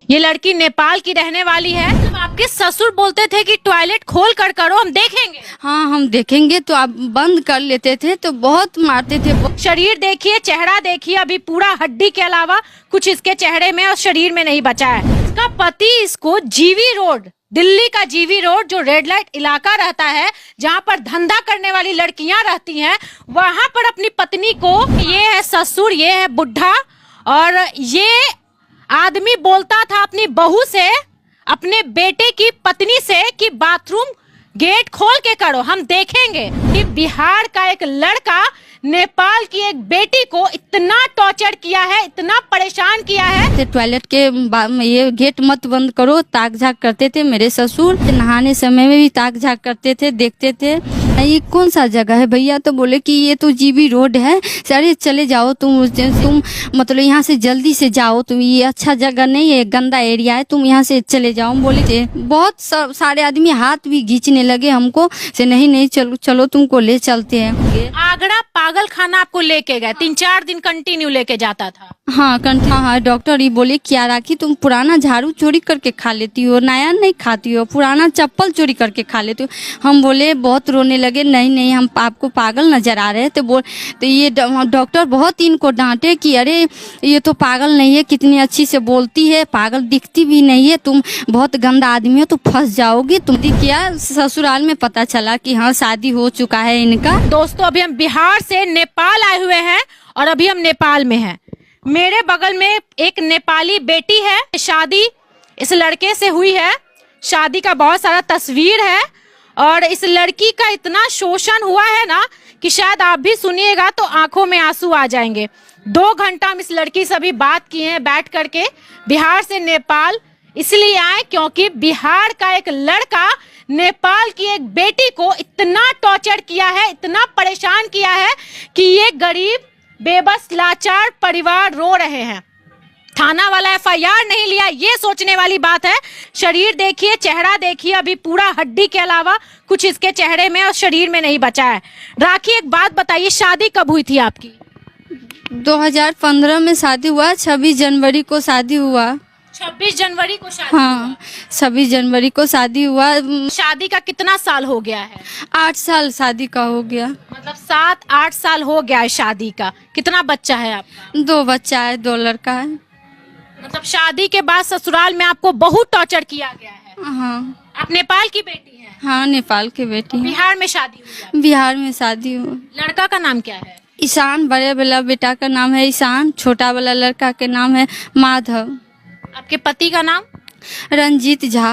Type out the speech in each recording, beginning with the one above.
ये लड़की नेपाल की रहने वाली है। तो आपके ससुर बोलते थे कि टॉयलेट खोल कर करो, हम देखेंगे। हाँ हम देखेंगे, तो आप बंद कर लेते थे तो बहुत मारते थे। शरीर देखिए, चेहरा देखिए, अभी पूरा हड्डी के अलावा कुछ इसके चेहरे में और शरीर में नहीं बचा है। इसका पति इसको जीवी रोड, दिल्ली का जीवी रोड जो रेड लाइट इलाका रहता है, जहाँ पर धंधा करने वाली लड़कियां रहती हैं, वहां पर अपनी पत्नी को, ये है ससुर, ये है बुढ़ा, और ये आदमी बोलता था अपनी बहू से, अपने बेटे की पत्नी से कि बाथरूम गेट खोल के करो, हम देखेंगे। कि बिहार का एक लड़का नेपाल की एक बेटी को इतना टॉर्चर किया है, इतना परेशान किया है। टॉयलेट के ये गेट मत बंद करो, ताक झाक करते थे मेरे ससुर। नहाने समय में भी ताक झाक करते थे, देखते थे। ये कौन सा जगह है भैया? तो बोले कि ये तो जीबी रोड है। अरे चले जाओ तुम मतलब यहाँ से जल्दी से जाओ तुम, ये अच्छा जगह नहीं है, गंदा एरिया है, तुम यहाँ से चले जाओ। बोले थे बहुत सारे आदमी हाथ भी खींचने लगे हमको से, नहीं चलो चलो तुमको ले चलते हैं। आगरा पागल खाना आपको लेके गए, 3-4 दिन कंटिन्यू लेके जाता था। हाँ डॉक्टर ये बोले क्या राखी, तुम पुराना झाड़ू चोरी करके खा लेती हो, नया नहीं खाती हो, पुराना चप्पल चोरी करके खा लेती हो। हम बोले, बहुत रोने लगे, नहीं हम आपको पागल नजर आ रहे थे। तो ये डॉक्टर बहुत इनको डांटे कि अरे ये तो पागल नहीं है, कितनी अच्छी से बोलती है, पागल दिखती भी नहीं है, तुम बहुत गंदा आदमी हो, तो फंस जाओगी तुम। क्या ससुराल में पता चला कि हाँ शादी हो चुका है इनका। दोस्तों अभी हम बिहार से नेपाल आए हुए हैं और अभी हम नेपाल में हैं। मेरे बगल में एक नेपाली बेटी है, शादी इस लड़के से हुई है, शादी का बहुत सारा तस्वीर है, और इस लड़की का इतना शोषण हुआ है ना कि शायद आप भी सुनिएगा तो आंखों में आंसू आ जाएंगे। 2 घंटा हम इस लड़की से भी बात किए हैं बैठ करके। बिहार से नेपाल इसलिए आए क्योंकि बिहार का एक लड़का नेपाल की एक बेटी को इतना टॉर्चर किया है, इतना परेशान किया है कि ये गरीब बेबस लाचार परिवार रो रहे हैं। थाना वाला FIR नहीं लिया, ये सोचने वाली बात है। शरीर देखिए, चेहरा देखिए, अभी पूरा हड्डी के अलावा कुछ इसके चेहरे में और शरीर में नहीं बचा है। राखी एक बात बताइए, शादी कब हुई थी आपकी? 2015 में शादी हुआ, 26 जनवरी को शादी हुआ। 26 जनवरी को शादी? हाँ 26 जनवरी को शादी हुआ। शादी का कितना साल हो गया है? 8 साल शादी का हो गया। मतलब 7-8 साल हो गया है शादी का। कितना बच्चा है आपका? 2 बच्चा है, 2 लड़का है। मतलब शादी के बाद ससुराल में आपको बहुत टॉर्चर किया गया है। हाँ। आप नेपाल की बेटी हैं? हाँ नेपाल की बेटी। बिहार में शादी हुई? बिहार में शादी हुई। लड़का का नाम क्या है? ईशान। बड़े वाला बेटा का नाम है ईशान, छोटा वाला लड़का के नाम है माधव। आपके पति का नाम? रंजीत झा।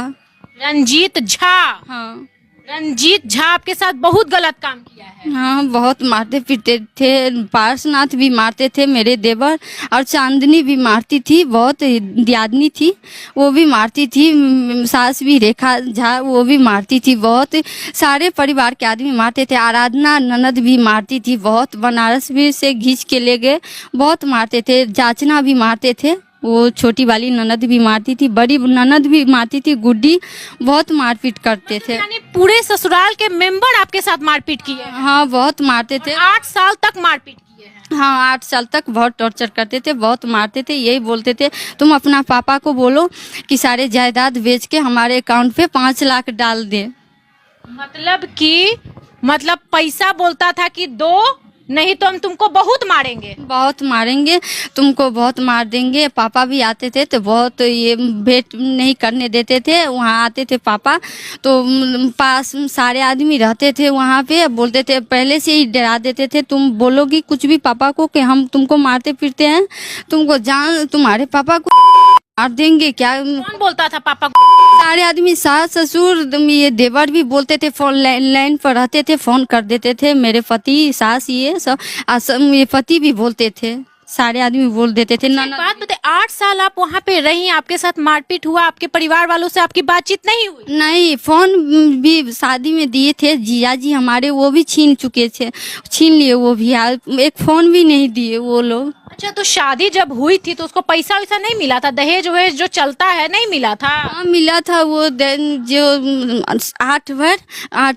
रंजीत झा? हाँ। रंजीत झा आपके साथ बहुत गलत काम किया है। हाँ बहुत मारते पीटते थे, पार्शनाथ भी मारते थे मेरे देवर, और चांदनी भी मारती थी, बहुत दियादनी थी वो भी मारती थी, सास भी रेखा झा वो भी मारती थी, बहुत सारे परिवार के आदमी मारते थे। आराधना ननद भी मारती थी बहुत, बनारस भी से खींच के ले गए, बहुत मारते थे। जाचना भी मारते थे, वो छोटी वाली ननद भी मारती थी, बड़ी ननद भी मारती थी, गुड्डी, बहुत मारपीट करते थे। यानी पूरे ससुराल के मेंबर आपके साथ मारपीट किए हैं? हाँ बहुत मारते थे। 8 साल तक मारपीट किए हैं? हाँ 8 साल तक बहुत टॉर्चर करते थे, बहुत मारते थे। यही बोलते थे तुम अपना पापा को बोलो कि सारे जायदाद बेच के हमारे अकाउंट पे 5 लाख डाल दे। मतलब पैसा बोलता था कि दो, नहीं तो हम तुमको बहुत मारेंगे। बहुत मारेंगे तुमको, बहुत मार देंगे। पापा भी आते थे तो बहुत ये भेंट नहीं करने देते थे। वहाँ आते थे पापा तो पास सारे आदमी रहते थे वहाँ पे, बोलते थे, पहले से ही डरा देते थे, तुम बोलोगी कुछ भी पापा को कि हम तुमको मारते फिरते हैं, तुमको जान तुम्हारे पापा को मार देंगे। क्या कौन बोलता था पापा को? सारे आदमी, सास ससुर, ये देवर भी बोलते थे, फोन लाइन पर रहते थे, फोन कर देते थे मेरे पति, सास, ये सब ये पति भी बोलते थे, सारे आदमी बोल देते थे। ना बात बता, 8 साल आप वहाँ पे रही, आपके साथ मारपीट हुआ, आपके परिवार वालों से आपकी बातचीत नहीं हुई? नहीं, फोन भी शादी में दिए थे जिया जी हमारे, वो भी छीन चुके थे, छीन लिए वो भी, एक फोन भी नहीं दिए वो लोग। अच्छा, तो शादी जब हुई थी तो उसको पैसा वैसा नहीं मिला था? दहेज वहेज जो चलता है नहीं मिला था? हाँ मिला था, वो जो 8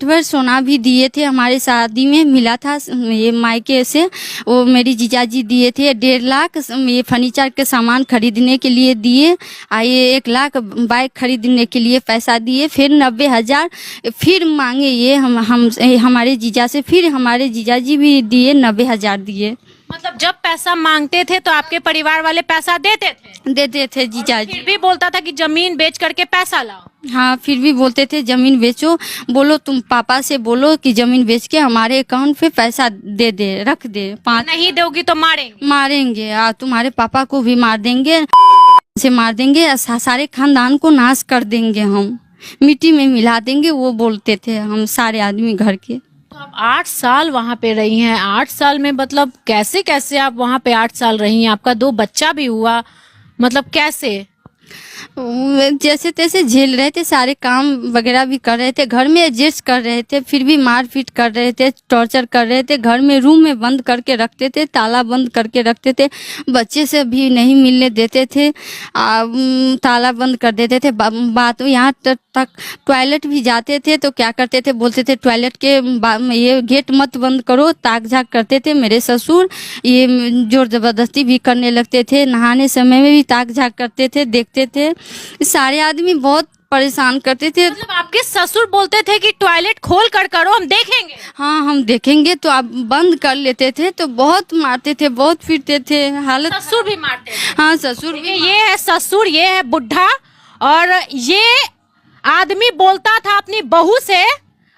भर सोना भी दिए थे हमारे शादी में, मिला था ये मायके से। वो मेरी जीजाजी दिए थे 1.5 लाख, ये फर्नीचर के सामान खरीदने के लिए दिए, ये 1 लाख बाइक खरीदने के लिए पैसा दिए। फिर 90,000 फिर मांगे ये हम हमारे जीजा से, फिर हमारे जीजाजी भी दिए 90,000 दिए। मतलब जब पैसा मांगते थे तो आपके परिवार वाले पैसा देते थे? देते थे जीजाजी। फिर भी बोलता था कि जमीन बेच करके पैसा लाओ? हाँ, फिर भी बोलते थे जमीन बेचो, बोलो तुम पापा से बोलो कि जमीन बेच के हमारे अकाउंट पे पैसा दे दे, रख दे। 5 नहीं दोगी तो मारेंगे, तुम्हारे पापा को भी मार देंगे, से मार देंगे, सारे खानदान को नाश कर देंगे, हम मिट्टी में मिला देंगे, वो बोलते थे हम सारे आदमी घर के। तो आप 8 साल वहाँ पे रही हैं, 8 साल में मतलब कैसे कैसे आप वहाँ पे 8 साल रही हैं? आपका 2 बच्चा भी हुआ, मतलब कैसे? जैसे तैसे झेल रहे थे, सारे काम वगैरह भी कर रहे थे, घर में एडजस्ट कर रहे थे, फिर भी मारपीट कर रहे थे, टॉर्चर कर रहे थे, घर में रूम में बंद करके रखते थे, ताला बंद करके रखते थे, बच्चे से भी नहीं मिलने देते थे, ताला बंद कर देते थे। बात यहाँ तक टॉयलेट भी जाते थे तो क्या करते थे, बोलते थे टॉयलेट के ये गेट मत बंद करो, ताक झाक करते थे मेरे ससुर, ये जोर जबरदस्ती भी करने लगते थे, नहाने समय में भी ताक झाक करते थे, देखते थे, सारे आदमी बहुत परेशान करते थे। मतलब आपके ससुर बोलते थे कि टॉयलेट खोल कर करो, हम देखेंगे? हाँ, हम देखेंगे, तो आप बंद कर लेते थे, तो बहुत मारते थे, बहुत पीटते थे, हालत। ससुर भी मारते थे? हाँ, ससुर भी। ये है ससुर, ये है बुढ़ा, और ये आदमी बोलता था अपनी बहू से,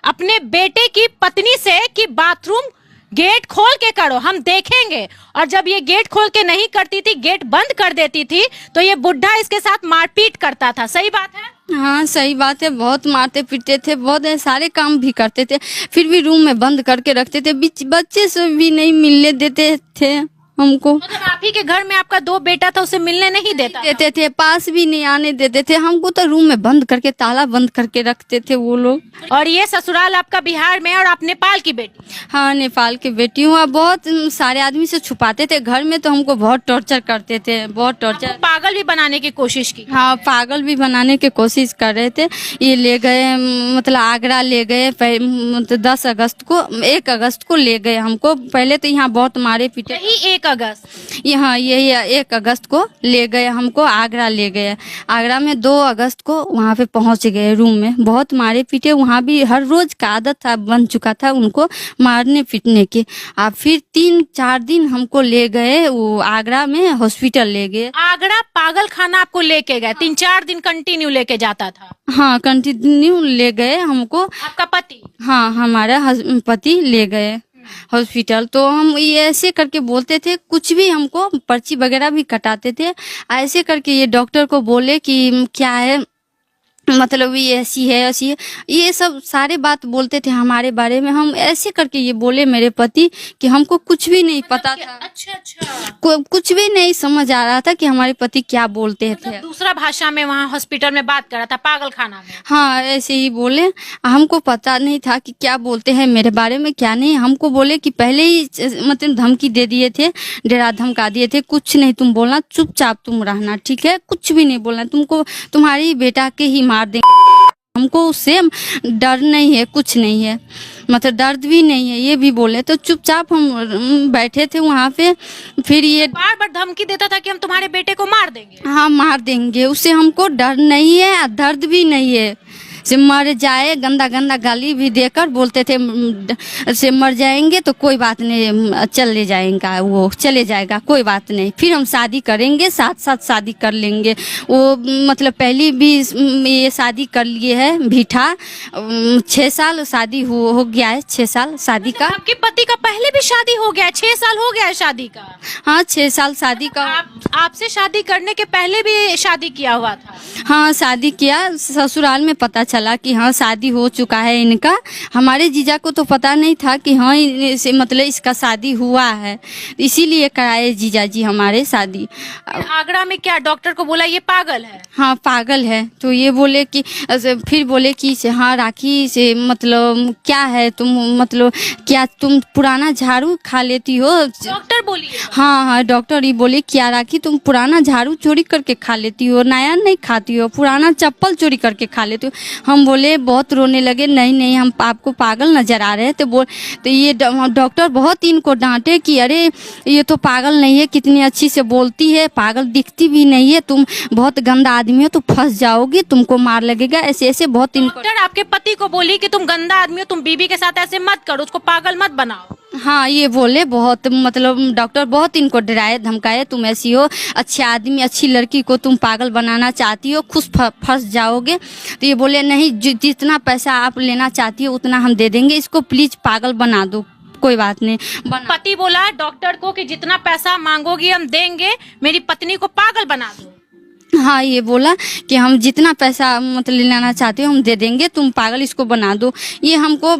अपने बेटे की पत्नी से कि बाथरूम गेट खोल के करो, हम देखेंगे। और जब ये गेट खोल के नहीं करती थी, गेट बंद कर देती थी, तो ये बुढ़ा इसके साथ मारपीट करता था। सही बात है? हाँ सही बात है, बहुत मारते पीटते थे, बहुत सारे काम भी करते थे, फिर भी रूम में बंद करके रखते थे, बच्चे से भी नहीं मिलने देते थे हमको। मतलब आप ही के घर में आपका 2 बेटा था, उसे मिलने नहीं देते थे, पास भी नहीं आने देते थे हमको, तो रूम में बंद करके ताला बंद करके रखते थे वो लोग। और ये ससुराल आपका बिहार में, और आप नेपाल की बेटी? हाँ, नेपाल की बेटी हूँ। बहुत सारे आदमी से छुपाते थे घर में, तो हमको बहुत टॉर्चर करते थे, बहुत टॉर्चर। पागल भी बनाने की कोशिश की? हाँ, पागल भी बनाने की कोशिश कर रहे थे। ये ले गए, मतलब आगरा ले गए, 10 अगस्त को, 1 अगस्त को ले गए हमको। पहले तो यहाँ बहुत मारे पीटे। यही 1 अगस्त? यहाँ यही 1 अगस्त को ले गए हमको, आगरा ले गए। आगरा में 2 अगस्त को वहाँ पे पहुँच गए रूम में, बहुत मारे पीटे। वहाँ भी हर रोज का आदत था, बन चुका था उनको मारने पीटने की। अब फिर 3-4 दिन हमको ले गए, वो आगरा में हॉस्पिटल ले गए। आगरा पागल खाना आपको लेके गए? 3-4 दिन कंटिन्यू लेके जाता था? हाँ, कंटिन्यू ले गए हमको। आपका पति? हाँ, हमारा पति ले गए हॉस्पिटल। तो हम ये ऐसे करके बोलते थे, कुछ भी हमको पर्ची वगैरह भी कटाते थे, ऐसे करके ये डॉक्टर को बोले कि क्या है, मतलब ये ऐसी है, ये सब सारे बात बोलते थे हमारे बारे में। हम ऐसे करके ये बोले मेरे पति कि हमको कुछ भी नहीं पता था। अच्छा। कुछ भी नहीं समझ आ रहा था कि हमारे पति क्या बोलते थे। दूसरा भाषा में वहाँ हॉस्पिटल में बात कर रहा था, पागल खाना में? हाँ, ऐसे ही बोले, हमको पता नहीं था कि क्या बोलते हैं मेरे बारे में, क्या नहीं। हमको बोले कि पहले ही मतलब धमकी दे दिए थे, डरा धमका दिए थे, कुछ नहीं तुम बोलना, चुपचाप तुम रहना, ठीक है, कुछ भी नहीं बोलना, तुमको तुम्हारी बेटा के ही मार देंगे, हमको उससे डर नहीं है, कुछ नहीं है, मतलब दर्द भी नहीं है, ये भी बोले। तो चुपचाप हम बैठे थे वहाँ पे। फिर ये बार बार धमकी देता था कि हम तुम्हारे बेटे को मार देंगे। हाँ, मार देंगे, उससे हमको डर नहीं है, दर्द भी नहीं है, से मर जाए, गंदा गंदा गाली भी देकर बोलते थे, से मर जाएंगे तो कोई बात नहीं, चले जाएगा, वो चले जाएगा, कोई बात नहीं, फिर हम शादी करेंगे, साथ साथ शादी कर लेंगे। वो मतलब पहली भी ये शादी कर लिए है भीठा, 6 साल शादी हो गया है, 6 साल शादी का। आपके पति का पहले भी शादी हो गया है? 6 साल हो गया है शादी का? हाँ, 6 साल शादी का। आपसे शादी करने के पहले भी शादी किया हुआ था? हाँ शादी किया, ससुराल में पता चला कि हाँ शादी हो चुका है इनका। हमारे जीजा को तो पता नहीं था कि हाँ इसे मतलब इसका शादी हुआ है, इसीलिए कराए जीजा जी हमारे शादी। आगरा में क्या डॉक्टर को बोला ये पागल है? हाँ पागल है, तो ये बोले कि फिर बोले कि हाँ राखी से मतलब क्या है तुम, मतलब क्या तुम पुराना झाड़ू खा लेती हो? डॉक्टर बोली है? हाँ हाँ डॉक्टर ही बोले क्या राखी तुम पुराना झाड़ू चोरी करके खा लेती हो, नया नहीं खाती हो, पुराना चप्पल चोरी करके खा लेती हो। हम बोले, बहुत रोने लगे, नहीं नहीं हम आपको पागल नजर आ रहे हैं। तो ये डॉक्टर बहुत इनको डांटे कि अरे ये तो पागल नहीं है, कितनी अच्छी से बोलती है, पागल दिखती भी नहीं है, तुम बहुत गंदा आदमी हो, तो फंस जाओगी, तुमको मार लगेगा, ऐसे ऐसे बहुत इनको। डॉक्टर आपके पति को बोली कि तुम गंदा आदमी हो, तुम बीबी के साथ ऐसे मत करो, उसको पागल मत बनाओ। हाँ ये बोले बहुत, मतलब डॉक्टर बहुत इनको डराए धमकाए, तुम ऐसी हो, अच्छे आदमी अच्छी लड़की को तुम पागल बनाना चाहती हो, खुद फंस जाओगे। तो ये बोले नहीं, जितना पैसा आप लेना चाहती हो उतना हम दे देंगे, इसको प्लीज पागल बना दो, कोई बात नहीं बना। पति बोला डॉक्टर को कि जितना पैसा मांगोगी हम देंगे, मेरी पत्नी को पागल बना दो। हाँ ये बोला कि हम जितना पैसा मतलब लेना चाहते हो हम दे देंगे, तुम पागल इसको बना दो। ये हमको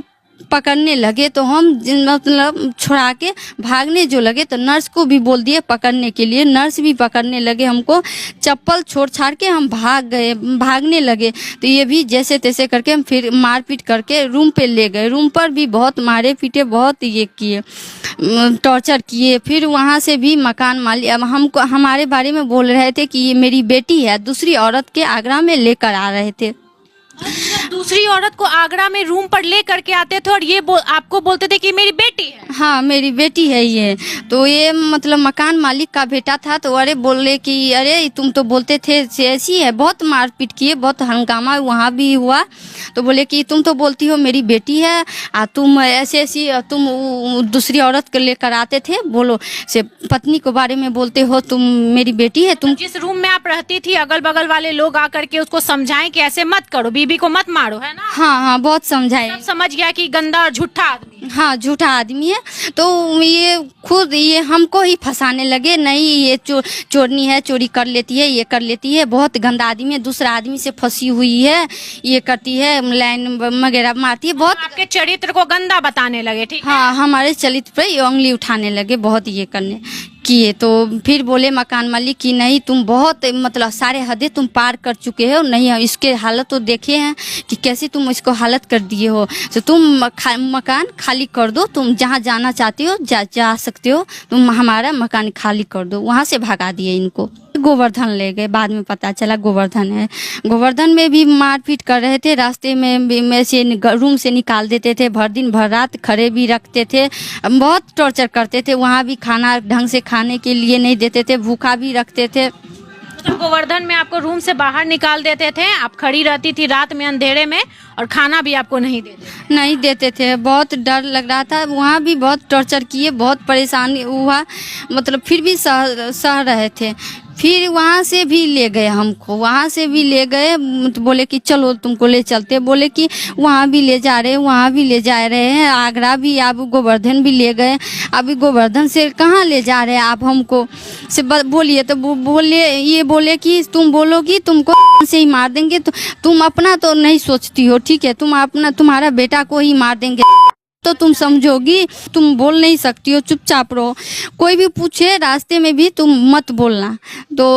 पकड़ने लगे तो हम मतलब छुड़ा के भागने जो लगे, तो नर्स को भी बोल दिए पकड़ने के लिए, नर्स भी पकड़ने लगे हमको, चप्पल छोड़ छाड़ के हम भागने लगे। तो ये भी जैसे तैसे करके हम फिर मारपीट करके रूम पे ले गए, रूम पर भी बहुत मारे पीटे, बहुत ये किए, टॉर्चर किए। फिर वहाँ से भी मकान मालिक हमको हमारे बारे में बोल रहे थे कि ये मेरी बेटी है, दूसरी औरत के आगरा में लेकर आ रहे थे। दूसरी औरत को आगरा में रूम पर ले करके आते थे और ये आपको बोलते थे कि मेरी बेटी है? हाँ मेरी बेटी है ये। तो ये मतलब मकान मालिक का बेटा था, तो अरे बोले कि अरे तुम तो बोलते थे ऐसी है, बहुत मारपीट किए, बहुत हंगामा वहाँ भी हुआ। तो बोले कि तुम तो बोलती हो मेरी बेटी है, तुम ऐसी ऐसी तुम दूसरी औरत को लेकर आते थे, बोलो से पत्नी के बारे में बोलते हो तुम मेरी बेटी है। तुम जिस रूम में आप रहती थी अगल बगल वाले लोग आकर के उसको समझाएं कि ऐसे मत करो, बीबी को मत मारो, है ना? हाँ हाँ बहुत समझाए। सब समझ गया कि गंदा और झूठा आदमी है। हाँ झूठा आदमी है। तो ये खुद ये हमको ही फंसाने लगे, नहीं ये चोरनी है, चोरी कर लेती है, ये कर लेती है, बहुत गंदा आदमी है, दूसरा आदमी से फंसी हुई है, ये करती है, लाइन वगैरह मारती है, बहुत आपके चरित्र को गंदा बताने लगे, ठीक है? हाँ हमारे चरित्र पे ये उंगली उठाने लगे, बहुत ये करने किए। तो फिर बोले मकान मालिक कि नहीं तुम बहुत मतलब सारे हदें तुम पार कर चुके हो, नहीं इसके हालत तो देखे हैं कि कैसे तुम इसको हालत कर दिए हो, तो तुम मकान खाली कर दो, तुम जहाँ जाना चाहते हो जा सकते हो, तुम हमारा मकान खाली कर दो। वहाँ से भगा दिए इनको, गोवर्धन ले गए, बाद में पता चला गोवर्धन है। गोवर्धन में भी मारपीट कर रहे थे, रास्ते में से रूम से निकाल देते थे, भर दिन भर रात खड़े भी रखते थे, बहुत टॉर्चर करते थे। वहाँ भी खाना ढंग से खाने के लिए नहीं देते थे, भूखा भी रखते थे। तो गोवर्धन में आपको रूम से बाहर निकाल देते थे, आप खड़ी रहती थी रात में अंधेरे में, और खाना भी आपको नहीं देते थे। बहुत डर लग रहा था, वहाँ भी बहुत टॉर्चर किए, बहुत परेशानी हुआ, मतलब फिर भी सह रहे थे। फिर वहाँ से भी ले गए हमको, वहाँ से भी ले गए, तो बोले कि चलो तुमको ले चलते, बोले कि वहाँ भी ले जा रहे हैं, वहाँ भी ले जा रहे हैं, आगरा भी, अब गोवर्धन भी ले गए। अभी गोवर्धन से कहाँ ले जा रहे हैं आप हमको से बोलिए। तो बोले कि तुम बोलोगी तुमको से ही मार देंगे, तो तुम अपना तो नहीं सोचती हो, ठीक है, तुम्हारा बेटा को ही मार देंगे तो तुम समझोगी, तुम बोल नहीं सकती हो, चुपचाप रहो, कोई भी पूछे रास्ते में भी तुम मत बोलना। तो